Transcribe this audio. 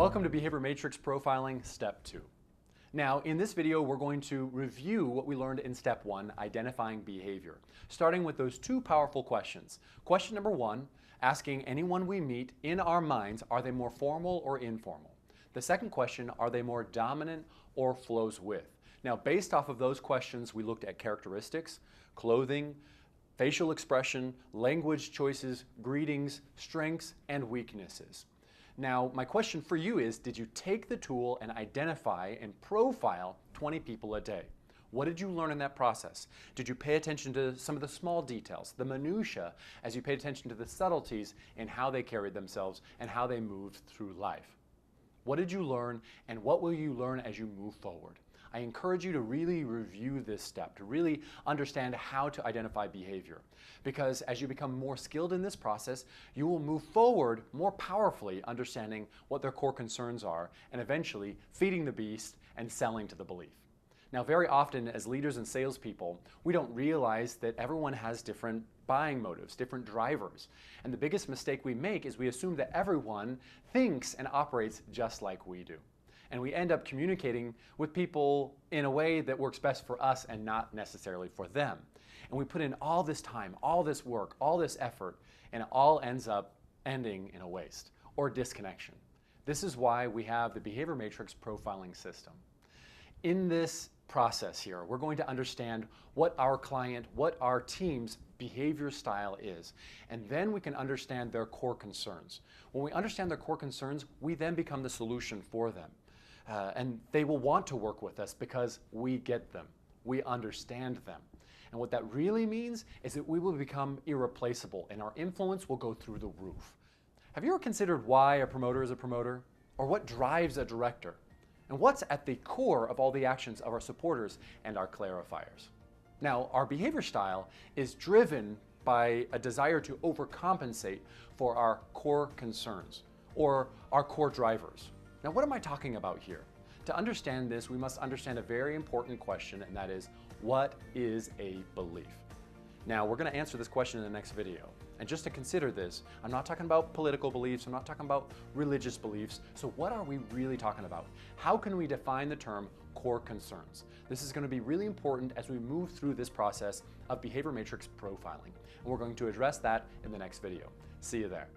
Welcome to Behavior Matrix Profiling Step 2. Now, in this video, we're going to review what we learned in Step 1, identifying behavior, starting with those two powerful questions. Question number 1, asking anyone we meet in our minds, are they more formal or informal? The second question, are they more dominant or flows with? Now, based off of those questions, we looked at characteristics, clothing, facial expression, language choices, greetings, strengths, and weaknesses. Now, my question for you is, did you take the tool and identify and profile 20 people a day? What did you learn in that process? Did you pay attention to some of the small details, the minutiae, as you paid attention to the subtleties in how they carried themselves and how they moved through life? What did you learn, and what will you learn as you move forward? I encourage you to really review this step, to really understand how to identify behavior. Because as you become more skilled in this process, you will move forward more powerfully understanding what their core concerns are and eventually feeding the beast and selling to the belief. Now, very often as leaders and salespeople, we don't realize that everyone has different buying motives, different drivers. And the biggest mistake we make is we assume that everyone thinks and operates just like we do. And we end up communicating with people in a way that works best for us and not necessarily for them. And we put in all this time, all this work, all this effort, and it all ends up ending in a waste or disconnection. This is why we have the Behavior Matrix profiling system. In this process here, we're going to understand what our client, what our team's behavior style is, and then we can understand their core concerns. When we understand their core concerns, we then become the solution for them. And they will want to work with us because we get them, we understand them. And what that really means is that we will become irreplaceable and our influence will go through the roof. Have you ever considered why a promoter is a promoter? Or what drives a director? And what's at the core of all the actions of our supporters and our clarifiers? Now, our behavior style is driven by a desire to overcompensate for our core concerns or our core drivers. Now, what am I talking about here? To understand this, we must understand a very important question, and that is, what is a belief? Now, we're going to answer this question in the next video. And just to consider this, I'm not talking about political beliefs, I'm not talking about religious beliefs. So what are we really talking about? How can we define the term core concerns? This is going to be really important as we move through this process of behavior matrix profiling. And we're going to address that in the next video. See you there.